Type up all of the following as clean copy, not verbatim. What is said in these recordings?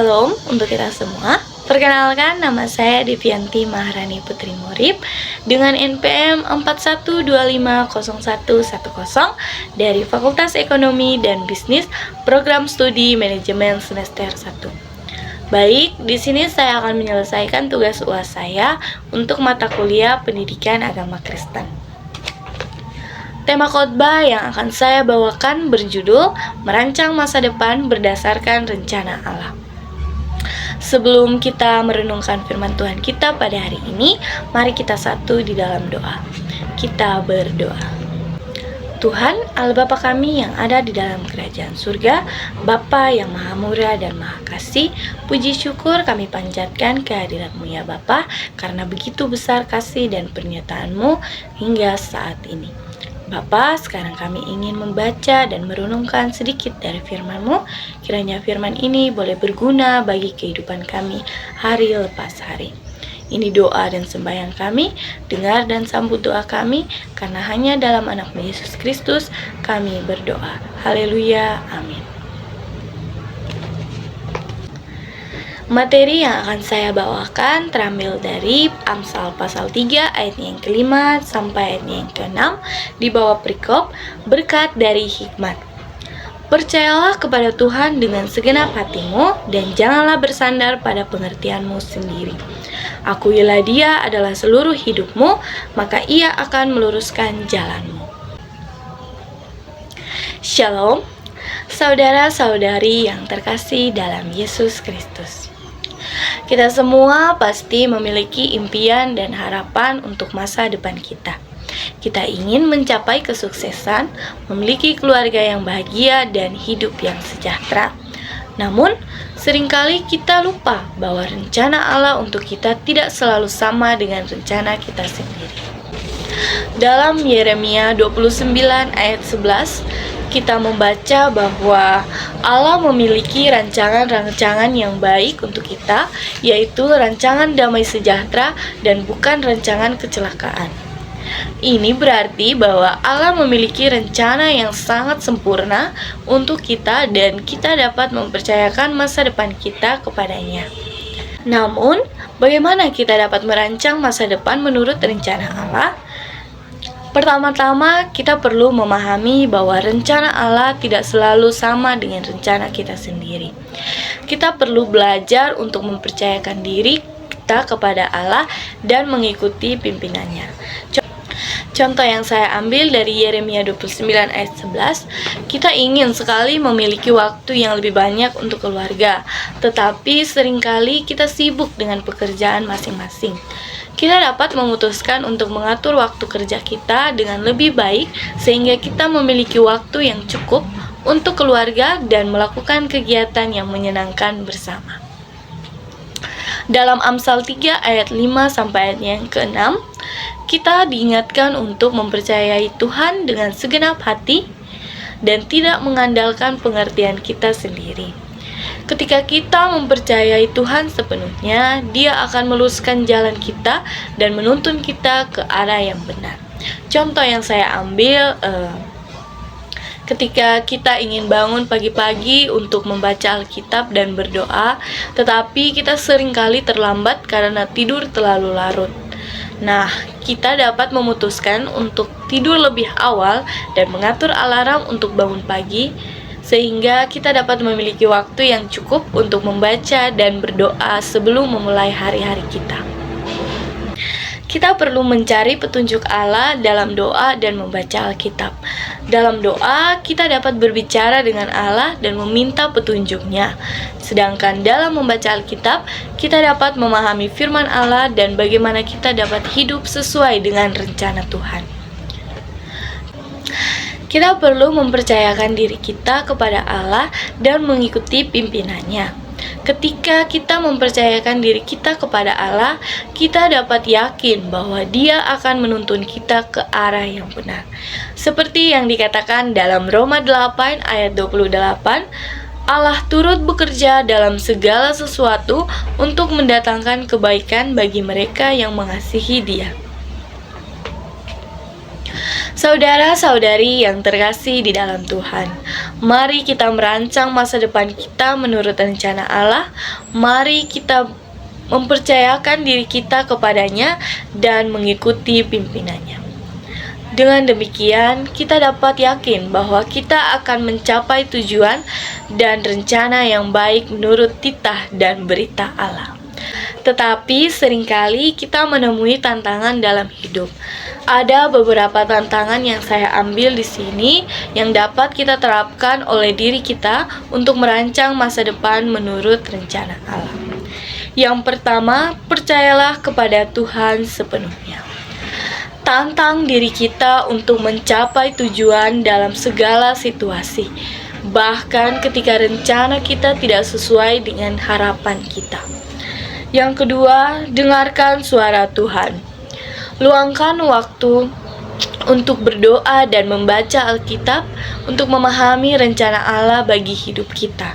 Shalom untuk kita semua. Perkenalkan, nama saya Devianti Maharani Putri Murib dengan NPM 41250110 dari Fakultas Ekonomi dan Bisnis, Program Studi Manajemen semester 1. Baik, di sini saya akan menyelesaikan tugas UAS saya untuk mata kuliah Pendidikan Agama Kristen. Tema khotbah yang akan saya bawakan berjudul Merancang Masa Depan Berdasarkan Rencana Allah. Sebelum kita merenungkan firman Tuhan kita pada hari ini, mari kita satu di dalam doa. Kita berdoa. Tuhan, Allah Bapa kami yang ada di dalam kerajaan surga, Bapa yang maha murah dan maha kasih, puji syukur kami panjatkan kehadirat-Mu ya Bapa, karena begitu besar kasih dan pernyataan-Mu hingga saat ini. Bapa, sekarang kami ingin membaca dan merenungkan sedikit dari firman-Mu. Kiranya firman ini boleh berguna bagi kehidupan kami hari lepas hari. Ini doa dan sembahyang kami, dengar dan sambut doa kami, karena hanya dalam anak-Mu Yesus Kristus kami berdoa. Haleluya, amin. Materi yang akan saya bawakan terambil dari Amsal pasal 3 ayatnya yang kelima sampai ayatnya yang ke-6 di bawah perikop berkat dari hikmat. Percayalah kepada Tuhan dengan segenap hatimu dan janganlah bersandar pada pengertianmu sendiri. Akuilah Dia adalah seluruh hidupmu, maka Ia akan meluruskan jalanmu. Shalom, saudara-saudari yang terkasih dalam Yesus Kristus. Kita semua pasti memiliki impian dan harapan untuk masa depan kita. Kita ingin mencapai kesuksesan, memiliki keluarga yang bahagia dan hidup yang sejahtera. Namun, seringkali kita lupa bahwa rencana Allah untuk kita tidak selalu sama dengan rencana kita sendiri. Dalam Yeremia 29 ayat 11, kita membaca bahwa Allah memiliki rancangan-rancangan yang baik untuk kita, yaitu rancangan damai sejahtera dan bukan rancangan kecelakaan. Ini berarti bahwa Allah memiliki rencana yang sangat sempurna untuk kita dan kita dapat mempercayakan masa depan kita kepadanya. Namun, bagaimana kita dapat merancang masa depan menurut rencana Allah? Pertama-tama, kita perlu memahami bahwa rencana Allah tidak selalu sama dengan rencana kita sendiri. Kita perlu belajar untuk mempercayakan diri kita kepada Allah dan mengikuti pimpinannya. Contoh yang saya ambil dari Yeremia 29 ayat 11, kita ingin sekali memiliki waktu yang lebih banyak untuk keluarga, tetapi seringkali kita sibuk dengan pekerjaan masing-masing. Kita dapat memutuskan untuk mengatur waktu kerja kita dengan lebih baik sehingga kita memiliki waktu yang cukup untuk keluarga dan melakukan kegiatan yang menyenangkan bersama. Dalam Amsal 3 ayat 5 sampai ayat yang ke-6, kita diingatkan untuk mempercayai Tuhan dengan segenap hati dan tidak mengandalkan pengertian kita sendiri. Ketika kita mempercayai Tuhan sepenuhnya, Dia akan meluruskan jalan kita dan menuntun kita ke arah yang benar. Contoh yang saya ambil, ketika kita ingin bangun pagi-pagi untuk membaca Alkitab dan berdoa, tetapi kita seringkali terlambat karena tidur terlalu larut. Nah, kita dapat memutuskan untuk tidur lebih awal dan mengatur alarm untuk bangun pagi, sehingga kita dapat memiliki waktu yang cukup untuk membaca dan berdoa sebelum memulai hari-hari kita. Kita perlu mencari petunjuk Allah dalam doa dan membaca Alkitab. Dalam doa, kita dapat berbicara dengan Allah dan meminta petunjuknya. Sedangkan dalam membaca Alkitab, kita dapat memahami firman Allah dan bagaimana kita dapat hidup sesuai dengan rencana Tuhan. Kita perlu mempercayakan diri kita kepada Allah dan mengikuti pimpinannya. Ketika kita mempercayakan diri kita kepada Allah, kita dapat yakin bahwa Dia akan menuntun kita ke arah yang benar. Seperti yang dikatakan dalam Roma 8 ayat 28, Allah turut bekerja dalam segala sesuatu untuk mendatangkan kebaikan bagi mereka yang mengasihi Dia. Saudara-saudari yang terkasih di dalam Tuhan, mari kita merancang masa depan kita menurut rencana Allah. Mari kita mempercayakan diri kita kepadanya dan mengikuti pimpinannya. Dengan demikian, kita dapat yakin bahwa kita akan mencapai tujuan dan rencana yang baik menurut titah dan berita Allah. Tetapi seringkali kita menemui tantangan dalam hidup. Ada beberapa tantangan yang saya ambil di sini yang dapat kita terapkan oleh diri kita untuk merancang masa depan menurut rencana Allah. Yang pertama, percayalah kepada Tuhan sepenuhnya. Tantang diri kita untuk mencapai tujuan dalam segala situasi, bahkan ketika rencana kita tidak sesuai dengan harapan kita. Yang kedua, dengarkan suara Tuhan. Luangkan waktu untuk berdoa dan membaca Alkitab untuk memahami rencana Allah bagi hidup kita.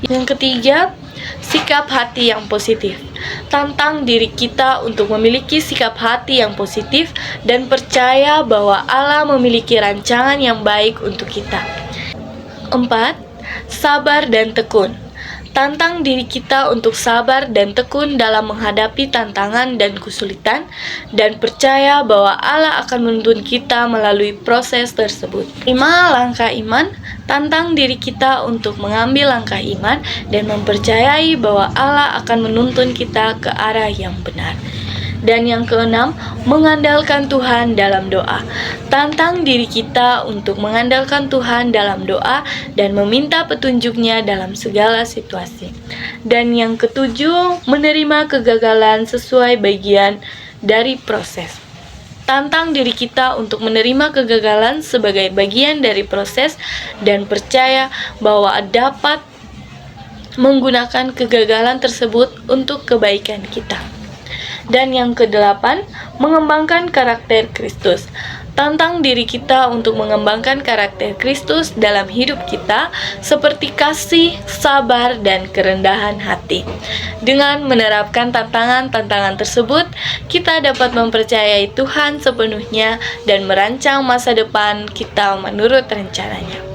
Yang ketiga, sikap hati yang positif. Tantang diri kita untuk memiliki sikap hati yang positif dan percaya bahwa Allah memiliki rancangan yang baik untuk kita. 4. Sabar dan tekun. Tantang diri kita untuk sabar dan tekun dalam menghadapi tantangan dan kesulitan, dan percaya bahwa Allah akan menuntun kita melalui proses tersebut. 5. Langkah iman. Tantang diri kita untuk mengambil langkah iman dan mempercayai bahwa Allah akan menuntun kita ke arah yang benar. Dan yang keenam, mengandalkan Tuhan dalam doa. Tantang diri kita untuk mengandalkan Tuhan dalam doa dan meminta petunjuknya dalam segala situasi. Dan yang ketujuh, menerima kegagalan sesuai bagian dari proses. Tantang diri kita untuk menerima kegagalan sebagai bagian dari proses dan percaya bahwa dapat menggunakan kegagalan tersebut untuk kebaikan kita. Dan yang kedelapan, mengembangkan karakter Kristus. Tantang diri kita untuk mengembangkan karakter Kristus dalam hidup kita seperti kasih, sabar, dan kerendahan hati. Dengan menerapkan tantangan-tantangan tersebut, kita dapat mempercayai Tuhan sepenuhnya dan merancang masa depan kita menurut rencananya.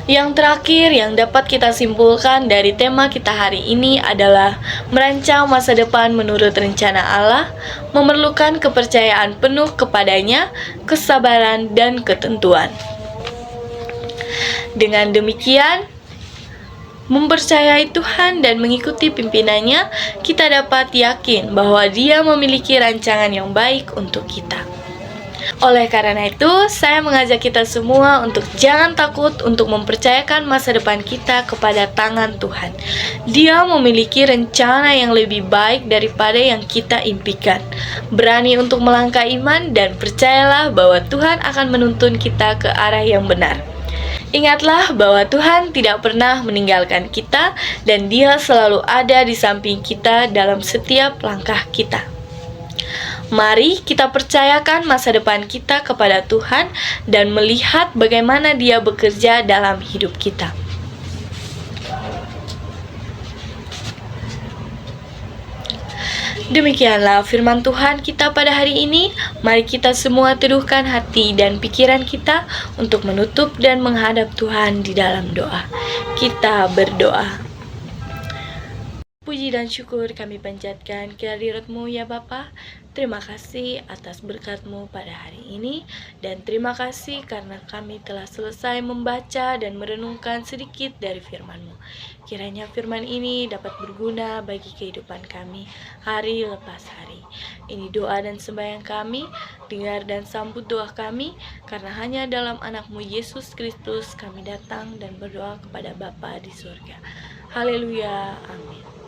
Yang terakhir yang dapat kita simpulkan dari tema kita hari ini adalah merancang masa depan menurut rencana Allah memerlukan kepercayaan penuh kepadanya, kesabaran, dan ketentuan. Dengan demikian, mempercayai Tuhan dan mengikuti pimpinannya, kita dapat yakin bahwa Dia memiliki rancangan yang baik untuk kita. Oleh karena itu, saya mengajak kita semua untuk jangan takut untuk mempercayakan masa depan kita kepada tangan Tuhan. Dia memiliki rencana yang lebih baik daripada yang kita impikan. Berani untuk melangkah iman dan percayalah bahwa Tuhan akan menuntun kita ke arah yang benar. Ingatlah bahwa Tuhan tidak pernah meninggalkan kita dan Dia selalu ada di samping kita dalam setiap langkah kita. Mari kita percayakan masa depan kita kepada Tuhan dan melihat bagaimana Dia bekerja dalam hidup kita. Demikianlah firman Tuhan kita pada hari ini. Mari kita semua teduhkan hati dan pikiran kita untuk menutup dan menghadap Tuhan di dalam doa. Kita berdoa. Puji dan syukur kami panjatkan kehadirat-Mu ya Bapa. Terima kasih atas berkat-Mu pada hari ini, dan terima kasih karena kami telah selesai membaca dan merenungkan sedikit dari firman-Mu. Kiranya firman ini dapat berguna bagi kehidupan kami hari lepas hari. Ini doa dan sembahyang kami, dengar dan sambut doa kami, karena hanya dalam anak-Mu Yesus Kristus kami datang dan berdoa kepada Bapa di surga. Haleluya, amin.